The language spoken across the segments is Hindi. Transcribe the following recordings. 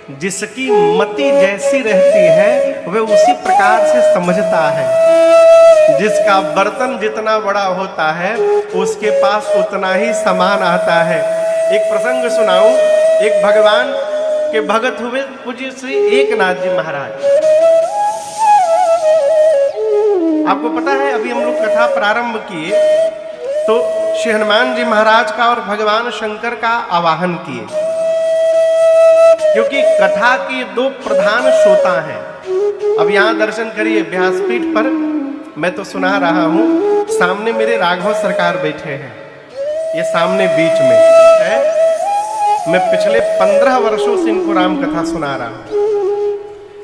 जिसकी मति जैसी रहती है वह उसी प्रकार से समझता है। जिसका बर्तन जितना बड़ा होता है उसके पास उतना ही सामान आता है। एक प्रसंग सुनाऊं। एक भगवान के भगत हुए पूज्य श्री एकनाथ जी महाराज। आपको पता है अभी हम लोग कथा प्रारंभ किए तो श्री हनुमान जी महाराज का और भगवान शंकर का आवाहन किए, क्योंकि कथा के दो प्रधान श्रोता हैं। अब यहां दर्शन करिए व्यासपीठ पर, मैं तो सुना रहा हूं, सामने मेरे राघव सरकार बैठे हैं, ये सामने बीच में है। मैं पिछले 15 वर्षों से इनको राम कथा सुना रहा हूं।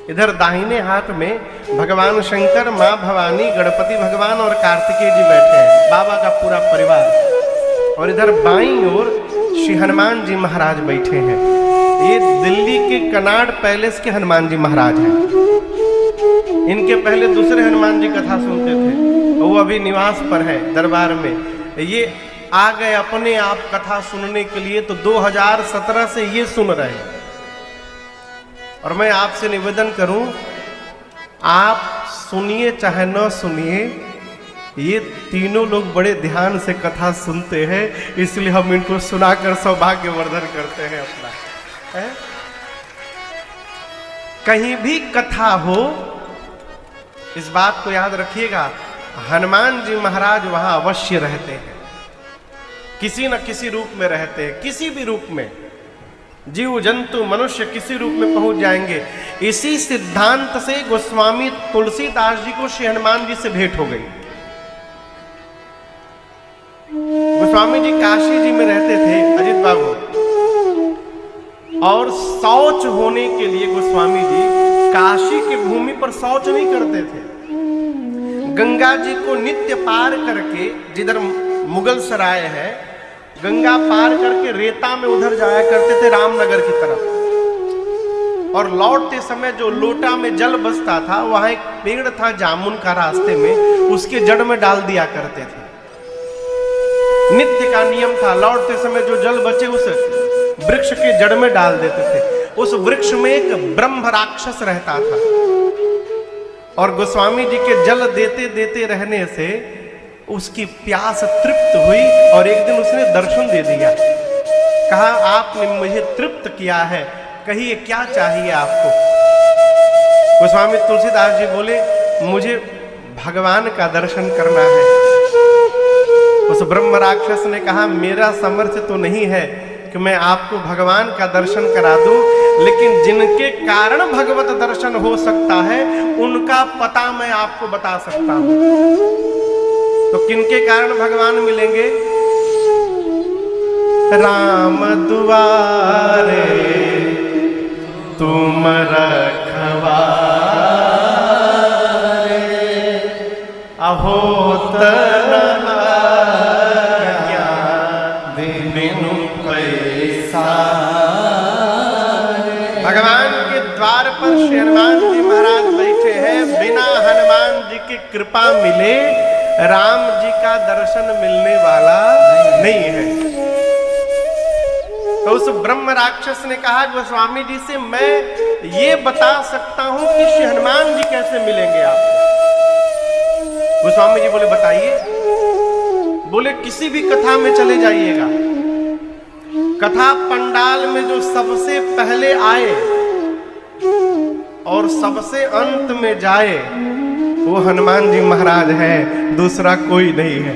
इधर दाहिने हाथ में भगवान शंकर, मां भवानी, गणपति भगवान और कार्तिकेय जी बैठे हैं, बाबा का पूरा परिवार। और इधर बाईं ओर श्री हनुमान जी महाराज बैठे हैं। ये दिल्ली के कनाड पैलेस के हनुमान जी महाराज हैं। इनके पहले दूसरे हनुमान जी कथा सुनते थे, वो अभी निवास पर है दरबार में। ये आ गए अपने आप कथा सुनने के लिए, तो 2017 से ये सुन रहे हैं। और मैं आपसे निवेदन करूं, आप सुनिए चाहे न सुनिए, ये तीनों लोग बड़े ध्यान से कथा सुनते हैं, इसलिए हम इनको सुनाकर सौभाग्यवर्धन करते हैं अपना है? कहीं भी कथा हो, इस बात को याद रखिएगा, हनुमान जी महाराज वहां अवश्य रहते हैं, किसी न किसी रूप में रहते हैं। किसी भी रूप में, जीव जंतु मनुष्य किसी रूप में पहुंच जाएंगे। इसी सिद्धांत से गोस्वामी तुलसीदास जी को श्री हनुमान जी से भेंट हो गई। गोस्वामी जी काशी जी में रहते थे, अजित बाबू, और शौच होने के लिए गोस्वामी जी काशी की भूमि पर शौच नहीं करते थे। गंगा जी को नित्य पार करके, जिधर मुगल सराय है, गंगा पार करके रेता में उधर जाया करते थे रामनगर की तरफ। और लौटते समय जो लोटा में जल बचता था, वहां एक पेड़ था जामुन का रास्ते में, उसके जड़ में डाल दिया करते थे। नित्य का नियम था, लौटते समय जो जल बचे उस वृक्ष के जड़ में डाल देते थे। उस वृक्ष में एक ब्रह्म राक्षस रहता था, और गोस्वामी जी के जल देते देते रहने से उसकी प्यास तृप्त हुई, और एक दिन उसने दर्शन दे दिया। कहा, आपने मुझे तृप्त किया है, कहिए क्या चाहिए आपको? गोस्वामी तुलसीदास जी बोले, मुझे भगवान का दर्शन करना है। उस ब्रह्म राक्षस ने कहा, मेरा सामर्थ्य तो नहीं है कि मैं आपको भगवान का दर्शन करा दूं, लेकिन जिनके कारण भगवत दर्शन हो सकता है उनका पता मैं आपको बता सकता हूं। तो किनके कारण भगवान मिलेंगे? राम दुआरे तुम रखवारे, अहो तन बिनु पैसा। भगवान के द्वार पर श्री हनुमान जी महाराज बैठे हैं। बिना हनुमान जी की कृपा मिले राम जी का दर्शन मिलने वाला नहीं है। तो उस ब्रह्म राक्षस ने कहा गोस्वामी जी से, मैं ये बता सकता हूं कि श्री हनुमान जी कैसे मिलेंगे आपको। गोस्वामी जी बोले, बताइए। बोले, किसी भी कथा में चले जाइएगा, कथा पंडाल में जो सबसे पहले आए और सबसे अंत में जाए, वो हनुमान जी महाराज हैं, दूसरा कोई नहीं है।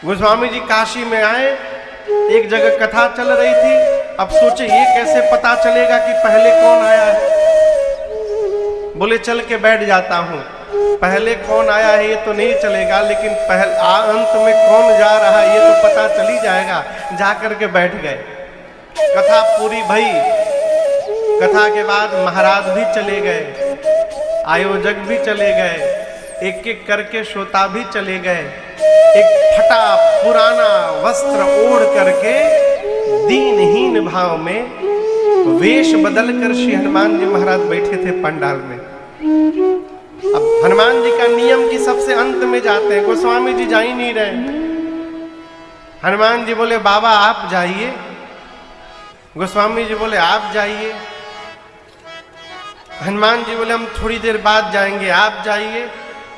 गोस्वामी जी काशी में आए, एक जगह कथा चल रही थी। अब सोचे, ये कैसे पता चलेगा कि पहले कौन आया है? बोले, चल के बैठ जाता हूं। पहले कौन आया है ये तो नहीं चलेगा, लेकिन अंत में कौन जा रहा है ये तो पता चल ही जाएगा। जाकर के बैठ गए। कथा पूरी भई। कथा के बाद महाराज भी चले गए, आयोजक भी चले गए, एक एक करके श्रोता भी चले गए। एक फटा पुराना वस्त्र ओढ़ करके दीनहीन भाव में वेश बदलकर श्री हनुमान जी महाराज बैठे थे पंडाल में। अब हनुमान जी का नियम कि सबसे अंत में जाते हैं, गोस्वामी जी जा ही नहीं रहे। हनुमान जी बोले, बाबा आप जाइए, गोस्वामी जी बोले आप जाइए। हनुमान जी बोले हम थोड़ी देर बाद जाएंगे, आप जाइए।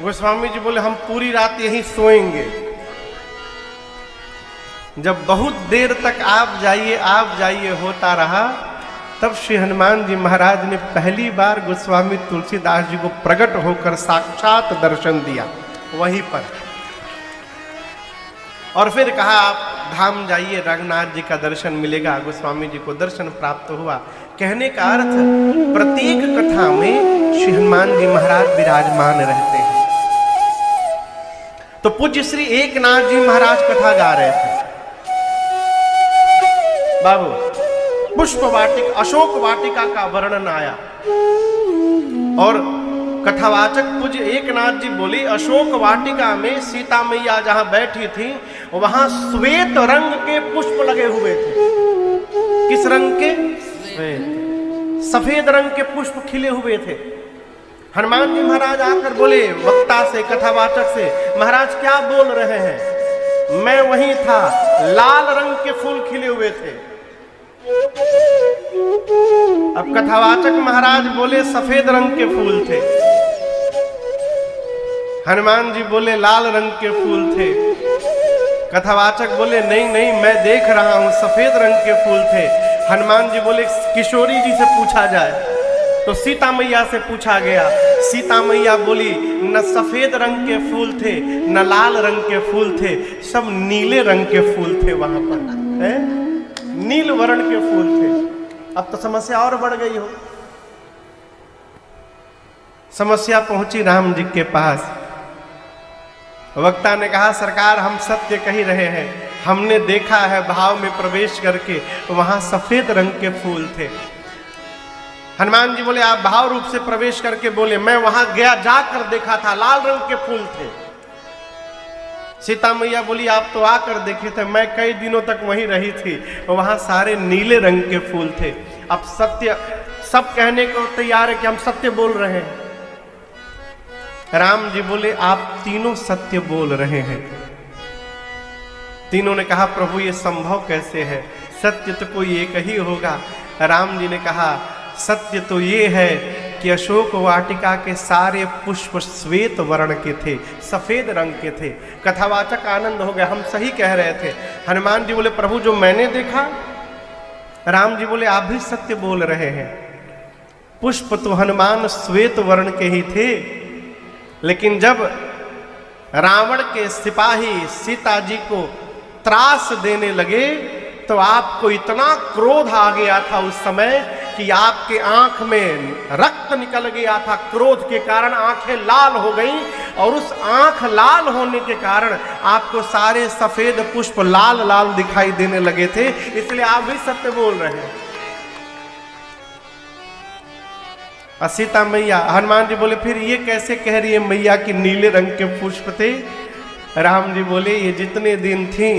गोस्वामी जी बोले हम पूरी रात यहीं सोएंगे। जब बहुत देर तक आप जाइए होता रहा, तब श्री हनुमान जी महाराज ने पहली बार गोस्वामी तुलसीदास जी को प्रकट होकर साक्षात दर्शन दिया वहीं पर, और फिर कहा आप धाम जाइए, रघुनाथ जी का दर्शन मिलेगा। गोस्वामी जी को दर्शन प्राप्त हुआ। कहने का अर्थ, प्रत्येक कथा में श्री हनुमान जी महाराज विराजमान रहते हैं। तो पूज्य श्री एकनाथ जी महाराज कथा गा रहे थे। बाबू, पुष्प वाटिका, अशोक वाटिका का वर्णन आया और कथावाचक पूज्य एकनाथ जी बोली, अशोक वाटिका में सीता मैया जहां बैठी थी वहां श्वेत रंग के पुष्प लगे हुए थे। किस रंग के? श्वेत, सफेद रंग के पुष्प खिले हुए थे। हनुमान जी महाराज आकर बोले वक्ता से, कथावाचक से, महाराज क्या बोल रहे हैं? मैं वहीं था, लाल रंग के फूल खिले हुए थे। अब कथावाचक महाराज बोले सफेद रंग के फूल थे। हनुमान जी बोले लाल रंग के फूल थे। कथावाचक बोले नहीं नहीं, मैं देख रहा हूं सफेद रंग के फूल थे। हनुमान जी बोले किशोरी जी से पूछा जाए। तो सीता मैया से पूछा गया। सीता मैया बोली न सफेद रंग के फूल थे न लाल रंग के फूल थे, सब नीले रंग के फूल थे वहां पर, है? नील वर्ण के फूल थे। अब तो समस्या और बढ़ गई हो। समस्या पहुंची राम जी के पास। वक्ता ने कहा सरकार हम सत्य कह रहे हैं, हमने देखा है भाव में प्रवेश करके वहां सफेद रंग के फूल थे। हनुमान जी बोले आप भाव रूप से प्रवेश करके बोले, मैं वहां गया, जाकर देखा था, लाल रंग के फूल थे। सीता मैया बोली आप तो आकर देखे थे, मैं कई दिनों तक वहीं रही थी, वहां सारे नीले रंग के फूल थे। अब सत्य सब कहने को तैयार है कि हम सत्य बोल रहे हैं। राम जी बोले आप तीनों सत्य बोल रहे हैं। तीनों ने कहा प्रभु ये संभव कैसे है, सत्य तो कोई एक ही होगा। राम जी ने कहा सत्य तो ये है कि अशोक वाटिका के सारे पुष्प श्वेत वर्ण के थे, सफेद रंग के थे। कथावाचक आनंद हो गया, हम सही कह रहे थे। हनुमान जी बोले प्रभु जो मैंने देखा। राम जी बोले आप भी सत्य बोल रहे हैं। पुष्प तो हनुमान श्वेत वर्ण के ही थे, लेकिन जब रावण के सिपाही सीता जी को त्रास देने लगे तो आपको इतना क्रोध आ गया था उस समय कि आपके आंख में रक्त निकल गया था। क्रोध के कारण आंखें लाल हो गईं और उस आंख लाल होने के कारण आपको सारे सफेद पुष्प लाल लाल दिखाई देने लगे थे, इसलिए आप भी सत्य बोल रहे हैं। सीता मैया, हनुमान जी बोले फिर ये कैसे कह रही है मैया कि नीले रंग के पुष्प थे? राम जी बोले ये जितने दिन थी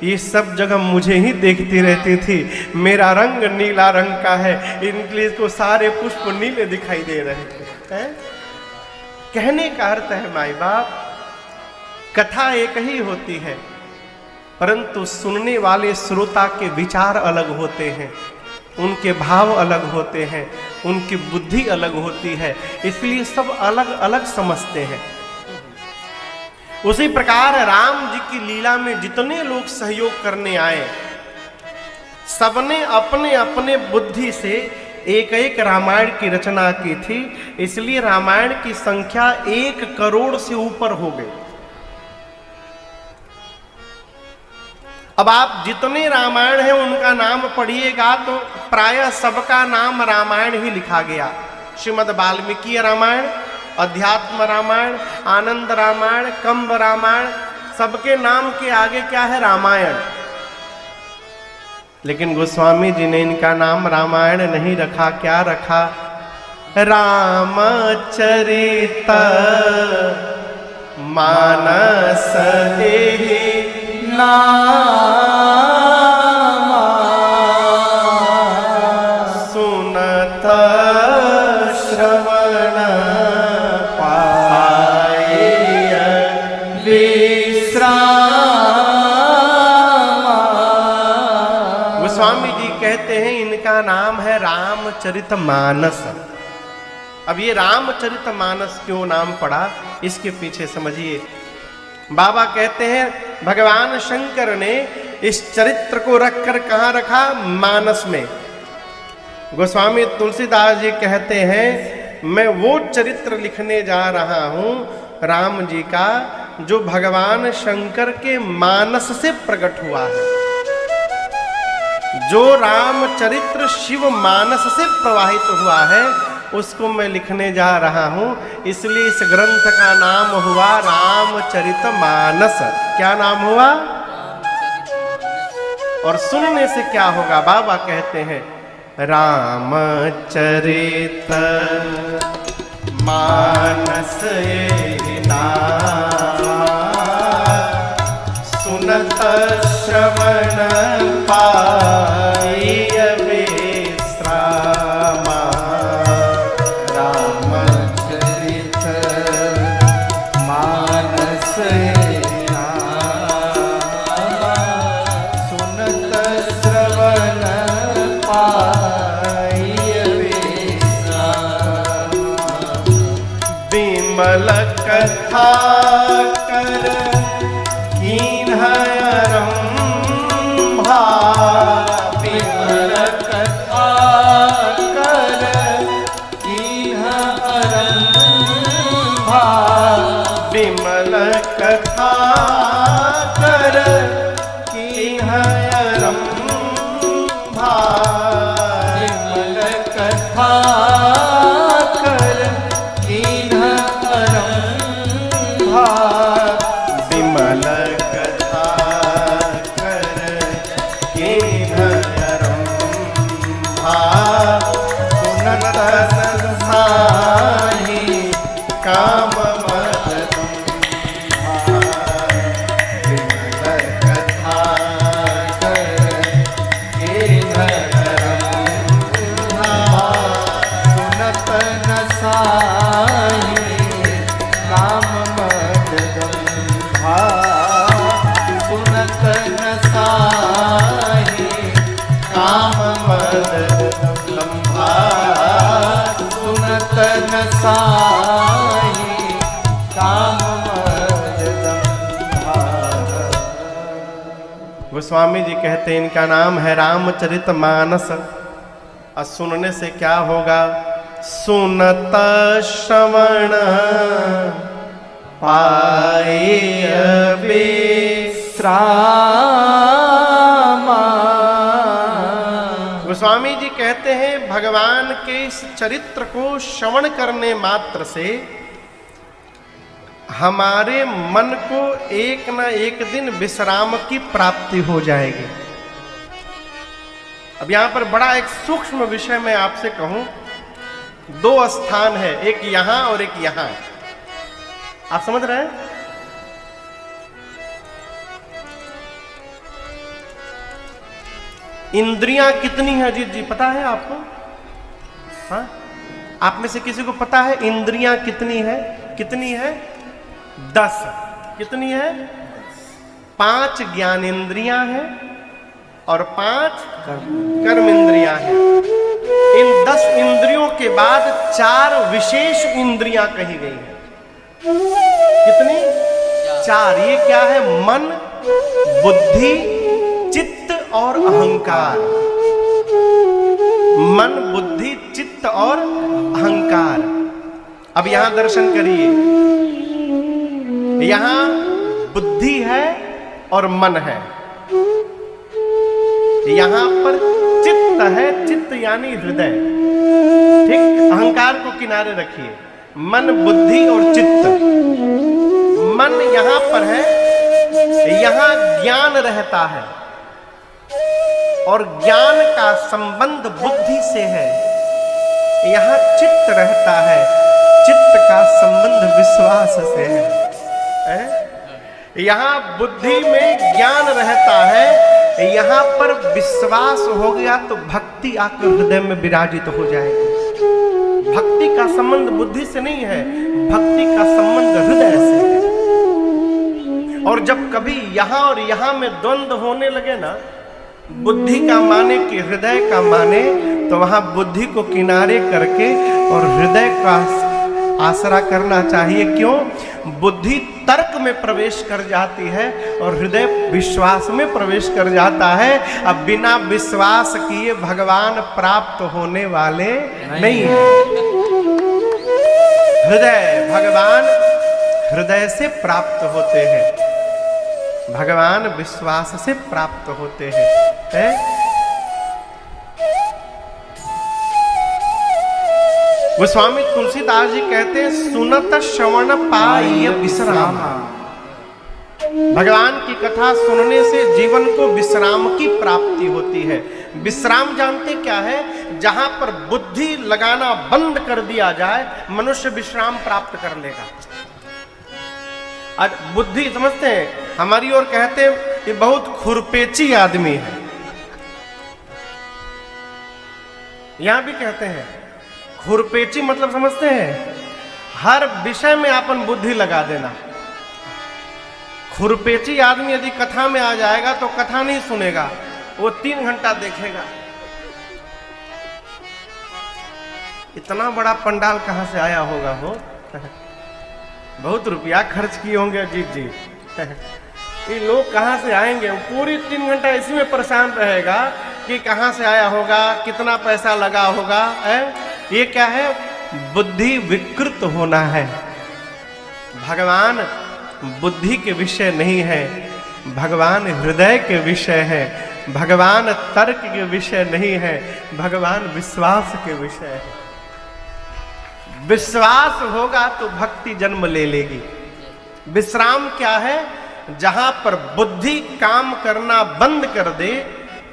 ये सब जगह मुझे ही देखती रहती थी, मेरा रंग नीला रंग का है, इनके को सारे पुष्प नीले दिखाई दे रहे थे। है? कहने का अर्थ है माई बाप, कथा एक ही होती है परंतु सुनने वाले श्रोता के विचार अलग होते हैं, उनके भाव अलग होते हैं, उनकी बुद्धि अलग होती है, इसलिए सब अलग अलग समझते हैं। उसी प्रकार राम जी की लीला में जितने लोग सहयोग करने आए, सबने अपने अपने बुद्धि से एक एक रामायण की रचना की थी, इसलिए रामायण की संख्या 1 करोड़ से ऊपर हो गई। अब आप जितने रामायण हैं उनका नाम पढ़िएगा तो प्रायः सबका नाम रामायण ही लिखा गया। श्रीमद् वाल्मीकि रामायण, अध्यात्म रामायण, आनंद रामायण, कंब रामायण, सबके नाम के आगे क्या है? रामायण। लेकिन गोस्वामी जी ने इनका नाम रामायण नहीं रखा, क्या रखा? रामचरित मानस सुनत श्रवण गोस्वामी जी कहते हैं नाम है रामचरितमानस। अब ये रामचरितमानस क्यों नाम पड़ा, इसके पीछे समझिए। बाबा कहते हैं भगवान शंकर ने इस चरित्र को रखकर कहाँ रखा, मानस में। गोस्वामी तुलसीदास जी कहते हैं मैं वो चरित्र लिखने जा रहा हूं राम जी का जो भगवान शंकर के मानस से प्रकट हुआ है। जो रामचरित्र शिव मानस से प्रवाहित हुआ है उसको मैं लिखने जा रहा हूं, इसलिए इस ग्रंथ का नाम हुआ रामचरितमानस। क्या नाम हुआ? और सुनने से क्या होगा, बाबा कहते हैं रामचरित मानस ये नाम सुनत श्रवण पाइय विश्रामा। रामचरित मानस ये नाम सुनत श्रवण पाइय विश्रामा। विमल कथा कर कीन्हयरम्भा। विमल कथा कर कीन्हयरम्भा। विमल कथा कर कीन्हयरम्भा। विमल कथा कर कीन्हयरम्भा। विमल कथा कर कीन्हयरम्भा। सुनत साहि काममदम्भा। विमल कथा कर कीन्हयरम्भा। सुनत साहि काममदम्भा। सुनत साहि काममदम्भा। सुनत साहि काममदम्भा। गोस्वामी जी कहते हैं इनका नाम है रामचरितमानस। और सुनने से क्या होगा, सुनत श्रवण पाइय विश्रामा। गोस्वामी जी कहते हैं भगवान के इस चरित्र को श्रवण करने मात्र से हमारे मन को एक न एक दिन विश्राम की प्राप्ति हो जाएगी। अब यहां पर बड़ा एक सूक्ष्म विषय मैं आपसे कहूं, दो स्थान है, एक यहां और एक यहां। आप समझ रहे हैं? इंद्रियां कितनी है अजीत जी, पता है आपको? हाँ, आप में से किसी को पता है इंद्रियां कितनी है? कितनी है? 10। कितनी है? 5 ज्ञान इंद्रियां हैं और 5 कर्म इंद्रियां हैं। इन 10 इंद्रियों के बाद 4 विशेष इंद्रियां कही गई हैं। कितनी? 4। ये क्या है? मन, बुद्धि, चित्त और अहंकार। मन, बुद्धि, चित्त और अहंकार। अब यहां दर्शन करिए, यहां बुद्धि है और मन है, यहां पर चित्त है, चित्त यानी हृदय। ठीक, अहंकार को किनारे रखिए, मन, बुद्धि और चित्त। मन यहां पर है, यहां ज्ञान रहता है और ज्ञान का संबंध बुद्धि से है। यहां चित्त रहता है, चित्त का संबंध विश्वास से है। यहां बुद्धि में ज्ञान रहता है, यहां पर विश्वास हो गया तो भक्ति आकर हृदय में विराजित हो जाएगी। भक्ति का संबंध बुद्धि से नहीं है, भक्ति का संबंध हृदय से है। और जब कभी यहां और यहां में द्वंद्व होने लगे ना, बुद्धि का माने कि हृदय का माने, तो वहां बुद्धि को किनारे करके और हृदय का आसरा करना चाहिए। क्यों? बुद्धि तर्क में प्रवेश कर जाती है और हृदय विश्वास में प्रवेश कर जाता है। अब बिना विश्वास किए भगवान प्राप्त होने वाले नहीं है। हृदय, भगवान हृदय से प्राप्त होते हैं, भगवान विश्वास से प्राप्त होते हैं, है? गोस्वामी तुलसीदास जी कहते हैं, सुनत श्रवण पाई विश्राम। भगवान की कथा सुनने से जीवन को विश्राम की प्राप्ति होती है। विश्राम जानते क्या है? जहां पर बुद्धि लगाना बंद कर दिया जाए, मनुष्य विश्राम प्राप्त कर लेगा। आज बुद्धि समझते हैं, हमारी ओर कहते हैं ये बहुत खुरपेची आदमी है, यहां भी कहते हैं खुरपेची मतलब समझते हैं, हर विषय में अपन बुद्धि लगा देना। खुरपेची आदमी यदि कथा में आ जाएगा तो कथा नहीं सुनेगा, वो 3 घंटा देखेगा। इतना बड़ा पंडाल कहां से आया होगा हो? बहुत रुपया खर्च किए होंगे अजीत जी। ये लोग कहां से आएंगे? पूरी 3 घंटा इसी में परेशान रहेगा कि कहां से आया होगा, कितना पैसा लगा होगा, है? ये क्या है? बुद्धि विकृत होना है। भगवान बुद्धि के विषय नहीं है, भगवान हृदय के विषय है, भगवान तर्क के विषय नहीं है, भगवान विश्वास के विषय है। विश्वास होगा तो भक्ति जन्म ले लेगी। विश्राम क्या है? जहां पर बुद्धि काम करना बंद कर दे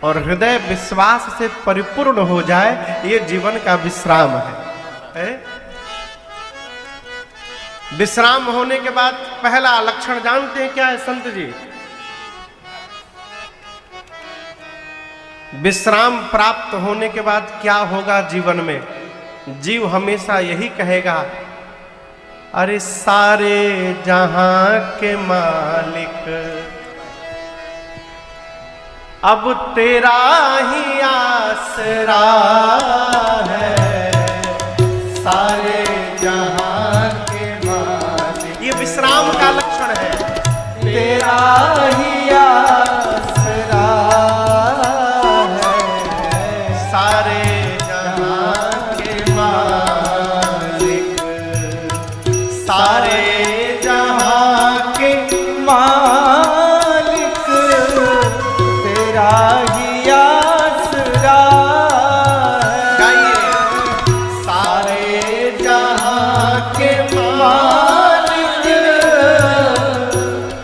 और हृदय विश्वास से परिपूर्ण हो जाए, ये जीवन का विश्राम है? विश्राम होने के बाद पहला लक्षण जानते हैं क्या है संत जी? विश्राम प्राप्त होने के बाद क्या होगा जीवन में? जीव हमेशा यही कहेगा, अरे सारे जहां के मालिक, अब तेरा ही आसरा है, सारे जहां के मालिक। ये विश्राम का लक्षण है। तेरा ही आसरा है, सारे जहां के मालिक, सारे जहां के मालिक, तेरा ही आसरा है, सारे जहां के मालिक,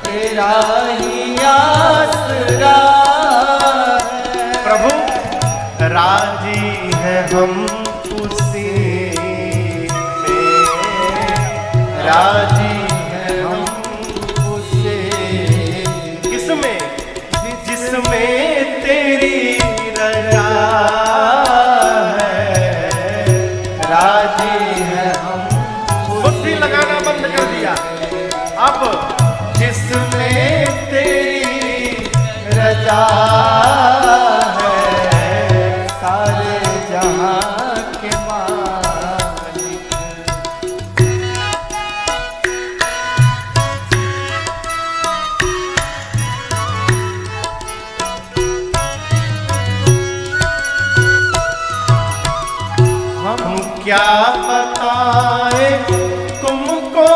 तेरा ही आसरा है। प्रभु राजी है हम उसी में, राजी है हम उसे, किसमें? जिसमें तेरी रजा है, राजी है हम। बुद्धि लगाना बंद कर दिया, अब जिसमें तेरी रजा है, सारे जहां के मालिक। हम क्या बताए तुमको,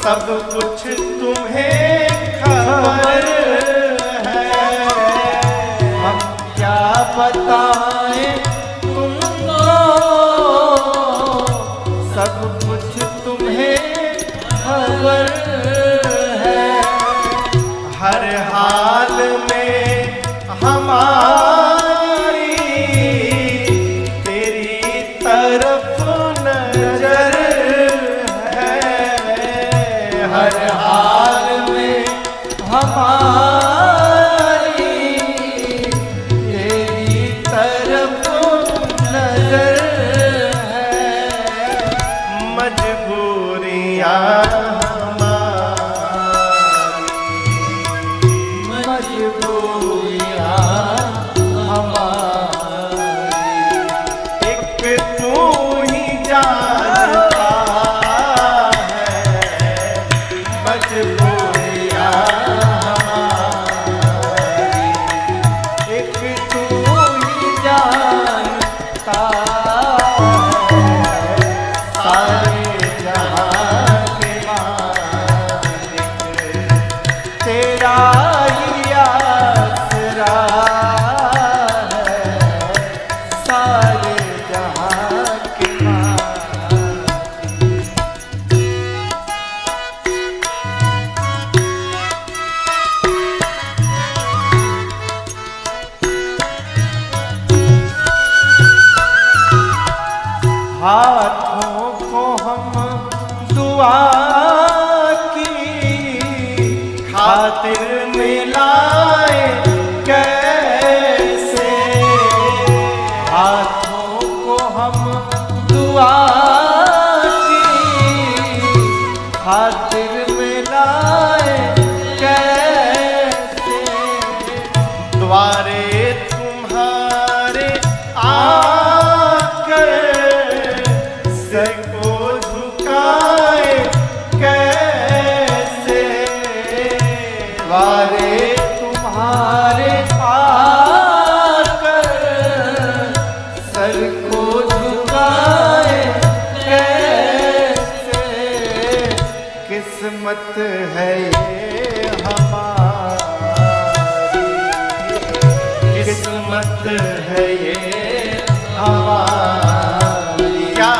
सब कुछ तुम्हें खबर है। हम क्या बताए तुमको, सब कुछ तुम्हें खबर है। हर हाल में हमारी तेरी तरफ नजर है, हर हाल में हमारी तेरी तरफ नजर है। मजबूरियां हमारी, मजबूरियां हाथों को हम दुआ की खातिर मिलाए कैसे, हाथों को हम दुआ की खातिर मिलाए कैसे, द्वारे तुम्हारे आकर सर को झुकाए कैसे, द्वारे तुम्हारे आकर सर को झुकाए कैसे, किस्मत है ये हमारी, किस्मत है ये हमारी, क्या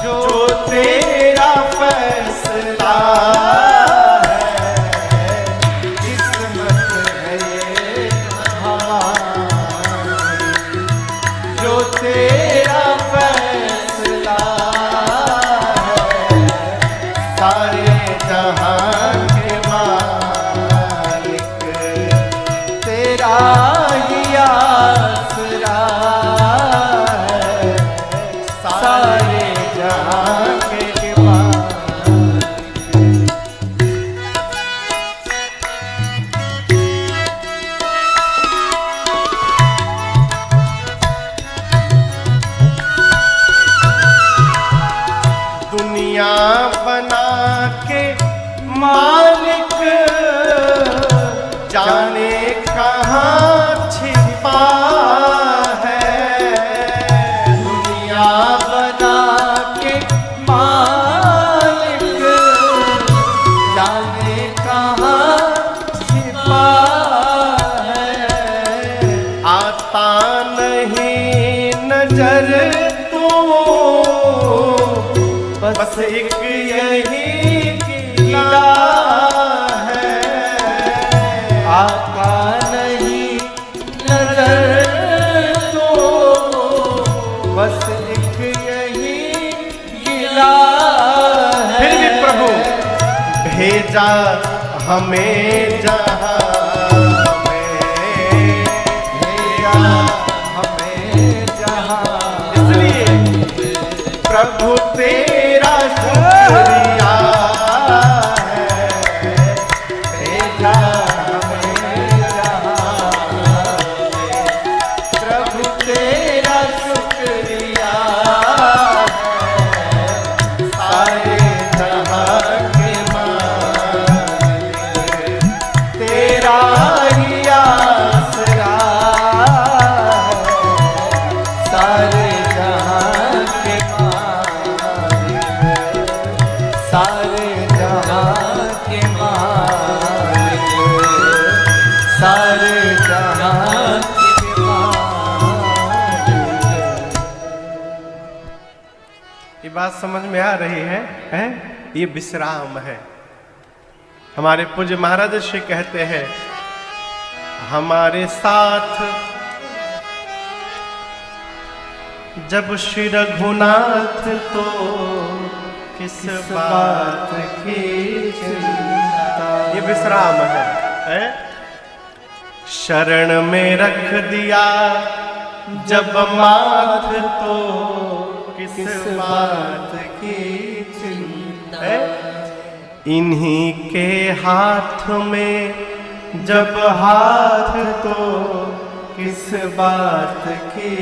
जो तेरा फैसला है, किस्मत है ये हमारी, जो तेरा फैसला है, सारे जहां के मालिक तेरा ही आसरा है, सारे जहां के मालिक। दुनिया बना के मालिक जाने कहाँ छिपा है, दुनिया बना के मालिक जाने कहाँ छिपा है, आता नहीं नजर तो बस एक यही गिला है, आता नहीं नजर तो बस एक यही गिला है, फिर भी प्रभु भेजा हमें जहां में, भेजा हमें जहां, इसलिए प्रभु तेरा शुक्रिया है, भेजा हमें जहां में, प्रभु तेरा शुक्रिया है, सारे जहां के मालिक तेरा ही आसरा है, सारे जहां के सारे जहां के मालिक, सारे जहां के मालिक। ये बात समझ में आ रही है, हैं? ये विश्राम है। हमारे पूज्य महाराज श्री कहते हैं, हमारे साथ जब श्री रघुनाथ तो किस बात की चिंता, ये विश्राम है? शरण में रख दिया जब माथ तो किस बात की चिंता है, इन्हीं के हाथ में जब हाथ तो किस बात की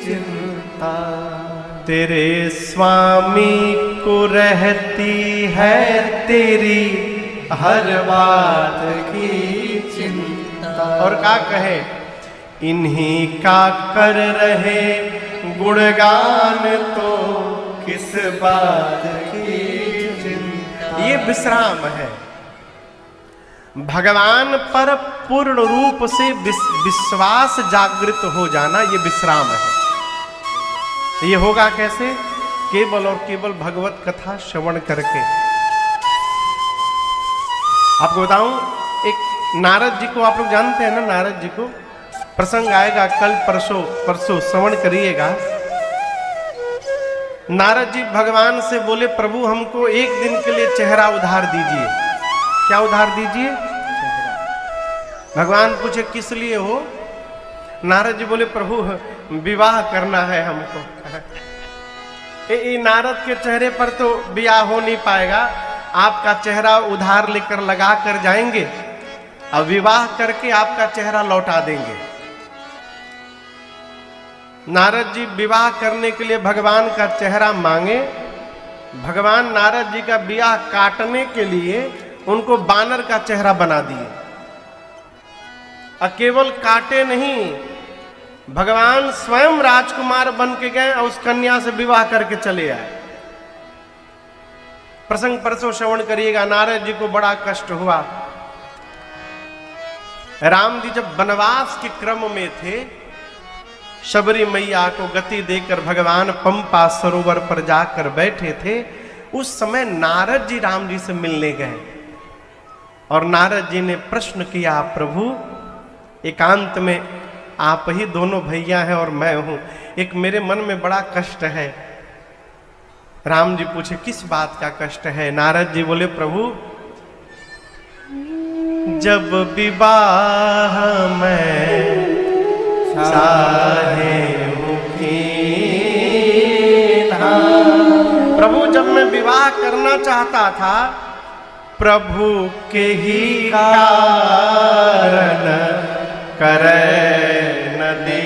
चिंता, तेरे स्वामी को रहती है तेरी हर बात की चिंता, और क्या कहे, इन्हीं का कर रहे गुणगान तो किस बात की चिंता, ये विश्राम है। भगवान पर पूर्ण रूप से विश्वास जागृत हो जाना, ये विश्राम है। ये होगा कैसे? केवल और केवल भगवत कथा श्रवण करके। आपको बताऊं, एक नारद जी को आप लोग जानते हैं ना, नारद जी को प्रसंग आएगा कल परसों श्रवण करिएगा। नारद जी भगवान से बोले, प्रभु हमको एक दिन के लिए चेहरा उधार दीजिए। क्या उधार दीजिए? भगवान पूछे किस लिए हो? नारद जी बोले, प्रभु विवाह करना है हमको। नारद के चेहरे पर तो विवाह हो नहीं पाएगा, आपका चेहरा उधार लेकर लगा कर जाएंगे और विवाह करके आपका चेहरा लौटा देंगे। नारद जी विवाह करने के लिए भगवान का चेहरा मांगे। भगवान नारद जी का विवाह काटने के लिए उनको बानर का चेहरा बना दिए। और केवल काटे नहीं, भगवान स्वयं राजकुमार बन के गए और उस कन्या से विवाह करके चले आए। प्रसंग परसों श्रवण करिएगा। नारद जी को बड़ा कष्ट हुआ। राम जी जब वनवास के क्रम में थे, शबरी मैया को गति देकर भगवान पंपा सरोवर पर जाकर बैठे थे। उस समय नारद जी राम जी से मिलने गए और नारद जी ने प्रश्न किया, प्रभु एकांत में आप ही दोनों भैया हैं और मैं हूं, एक मेरे मन में बड़ा कष्ट है। राम जी पूछे किस बात का कष्ट है? नारद जी बोले, प्रभु जब विवाह में चाहे प्रभु, जब मैं विवाह करना चाहता था, प्रभु के ही कारण करे न दे।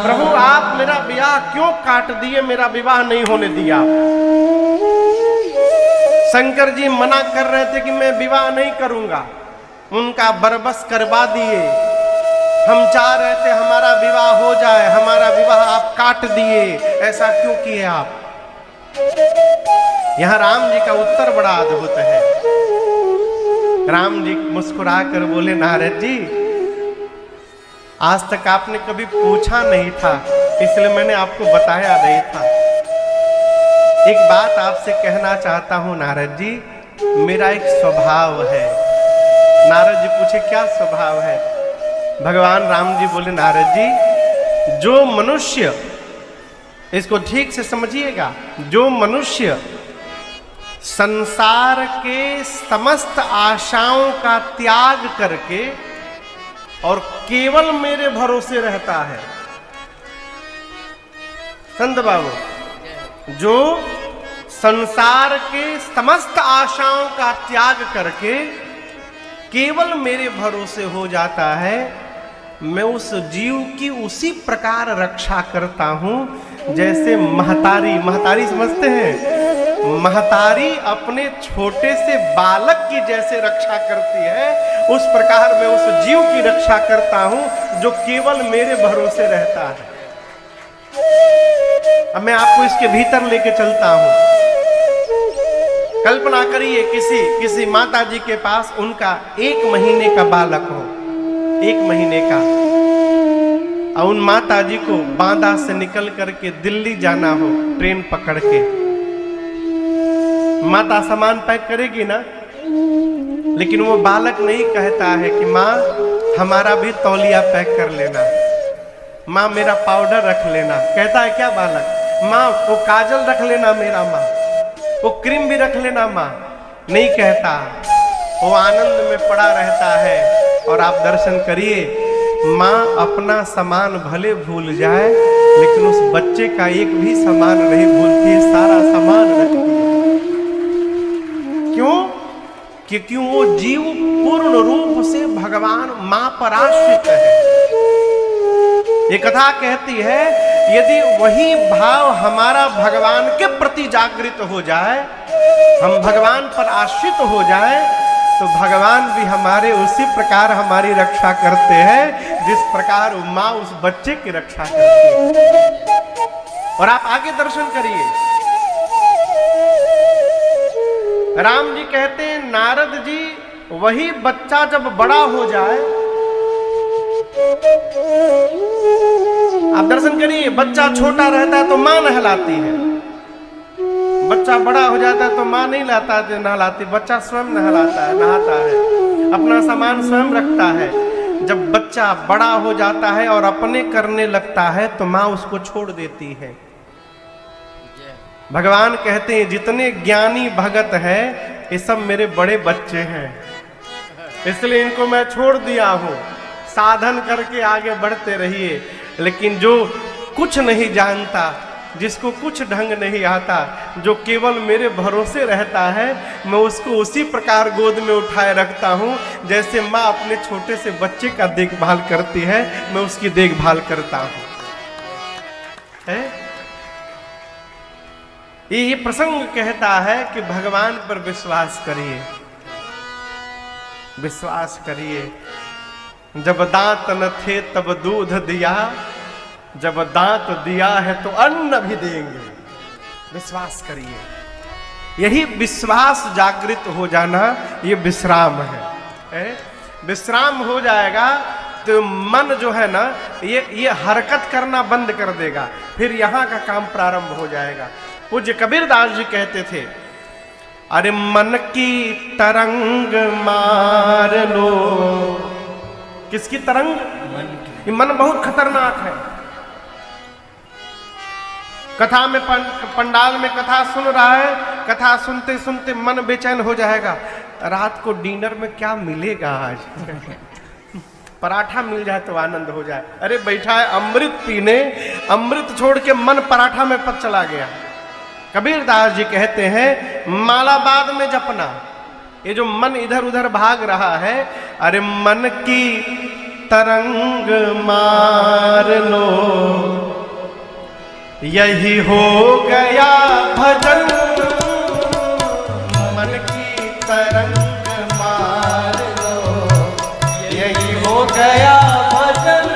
प्रभु आप मेरा विवाह क्यों काट दिए? मेरा विवाह नहीं होने दिया। शंकर जी मना कर रहे थे कि मैं विवाह नहीं करूंगा, उनका बरबस करवा दिए। हम चाह रहे थे हमारा विवाह हो जाए, हमारा विवाह आप काट दिए, ऐसा क्यों किए आप? यहां राम जी का उत्तर बड़ा अद्भुत है। राम जी मुस्कुरा कर बोले, नारद जी आज तक आपने कभी पूछा नहीं था, इसलिए मैंने आपको बताया नहीं था। एक बात आपसे कहना चाहता हूं नारद जी, मेरा एक स्वभाव है। नारद जी पूछे क्या स्वभाव है? भगवान राम जी बोले, नारद जी जो मनुष्य, इसको ठीक से समझिएगा, जो मनुष्य संसार के समस्त आशाओं का त्याग करके और केवल मेरे भरोसे रहता है, संत बाबू, जो संसार के समस्त आशाओं का त्याग करके केवल मेरे भरोसे हो जाता है, मैं उस जीव की उसी प्रकार रक्षा करता हूं जैसे महतारी समझते हैं, महतारी अपने छोटे से बालक की जैसे रक्षा करती है, उस प्रकार मैं उस जीव की रक्षा करता हूं जो केवल मेरे भरोसे रहता है। अब मैं आपको इसके भीतर लेके चलता हूं। कल्पना करिए किसी माता जी के पास उनका 1 महीने का बालक हो, 1 महीने का, और उन माता जी को बांदा से निकल करके दिल्ली जाना हो ट्रेन पकड़ के। माता सामान पैक करेगी ना, लेकिन वो बालक नहीं कहता है कि माँ हमारा भी तौलिया पैक कर लेना, माँ मेरा पाउडर रख लेना। कहता है क्या बालक? माँ वो काजल रख लेना मेरा, माँ वो क्रीम भी रख लेना माँ। नहीं कहता, वो आनंद में पड़ा रहता है। और आप दर्शन करिए, माँ अपना सामान भले भूल जाए लेकिन उस बच्चे का एक भी सामान नहीं भूलती, सारा सामान रखती है। क्यों? क्योंकि वो जीव पूर्ण रूप से भगवान माँ पर आश्रित है। ये कथा कहती है, यदि वही भाव हमारा भगवान के प्रति जागृत हो जाए, हम भगवान पर आश्रित हो जाए, तो भगवान भी हमारे उसी प्रकार हमारी रक्षा करते हैं जिस प्रकार माँ उस बच्चे की रक्षा करती है। और आप आगे दर्शन करिए, राम जी कहते हैं, नारद जी वही बच्चा जब बड़ा हो जाए, आप दर्शन करिए, बच्चा छोटा रहता है तो माँ नहलाती है, बच्चा बड़ा हो जाता है तो माँ नहीं नहलाती, बच्चा स्वयं नहलाता है, नहाता है, अपना सामान स्वयं रखता है। जब बच्चा बड़ा हो जाता है और अपने करने लगता है तो माँ उसको छोड़ देती है। भगवान कहते हैं जितने ज्ञानी भगत है ये सब मेरे बड़े बच्चे हैं, इसलिए इनको मैं छोड़ दिया हूं, साधन करके आगे बढ़ते रहिए। लेकिन जो कुछ नहीं जानता, जिसको कुछ ढंग नहीं आता, जो केवल मेरे भरोसे रहता है, मैं उसको उसी प्रकार गोद में उठाए रखता हूं जैसे माँ अपने छोटे से बच्चे का देखभाल करती है, मैं उसकी देखभाल करता हूं। है? ये प्रसंग कहता है कि भगवान पर विश्वास करिए, विश्वास करिए। जब दांत न थे तब दूध दिया, जब दांत दिया है तो अन्न भी देंगे। विश्वास करिए, यही विश्वास जागृत हो जाना, ये विश्राम है। विश्राम हो जाएगा तो मन जो है ना ये हरकत करना बंद कर देगा, फिर यहाँ का काम प्रारंभ हो जाएगा। पूज्य कबीरदास जी कहते थे, अरे मन की तरंग मार लो। किसकी तरंग? ये मन बहुत खतरनाक है। कथा में पंडाल में कथा सुन रहा है, कथा सुनते सुनते मन बेचैन हो जाएगा, रात को डिनर में क्या मिलेगा आज पराठा मिल जाए तो आनंद हो जाए। अरे बैठा है अमृत पीने, अमृत छोड़ के मन पराठा में पत चला गया। कबीरदास जी कहते हैं माला बाद में जपना। ये जो मन इधर उधर भाग रहा है, अरे मन की तरंग मार लो, यही हो गया भजन। मन की तरंग मार लो, यही हो गया भजन।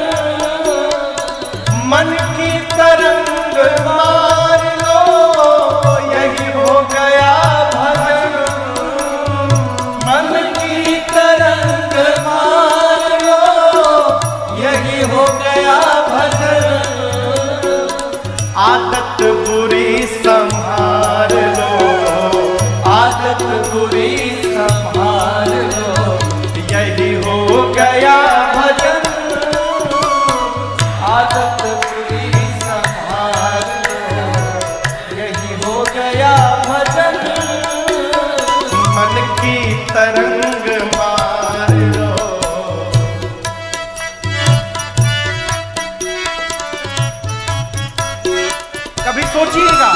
मन की तरंग मार लो, यही हो गया भजन। मन की तरंग मार लो, यही हो गया भजन। आदत बुरी संभाल लो, आदत बुरी संभाल लो, यही हो गया भजन। आदत बुरी संभाल लो, यही हो गया भजन। मन की तरंग मार लो। कभी सोचिएगा,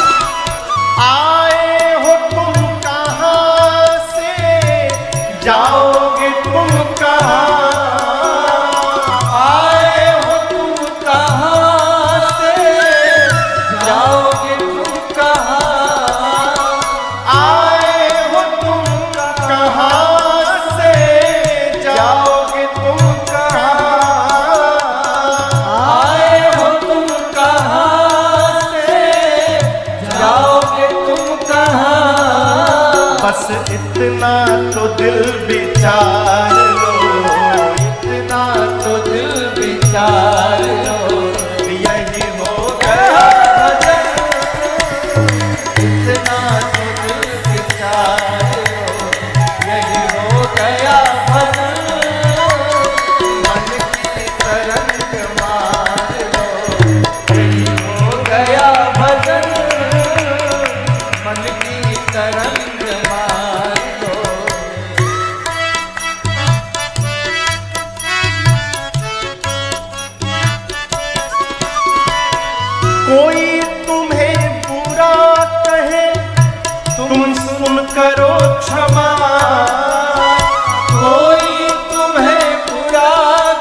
आए हो तुम कहां से, जाओगे तुम कहां। आए हो तुम कहां से, जाओगे तुम कहां। आए हो तुम कहां से, जाओगे तुम कहां। आए हो तुम कहां से, जाओगे तुम कहां। बस इतना तो दिल विचार लो, इतना तो दिल विचार लो, यही हो गया भजन। इतना तो दिल विचार लो, यही हो गया भजन। मन की तरंग मार लो, यही हो गया भजन। मन की तरंग मार लो। कोई तुम्हें बुरा कहे, तुम सुन करो क्षमा। कोई तुम्हें बुरा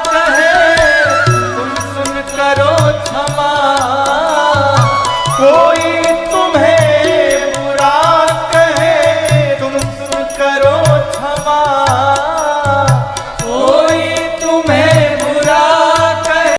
कहे, तुम सुन करो क्षमा।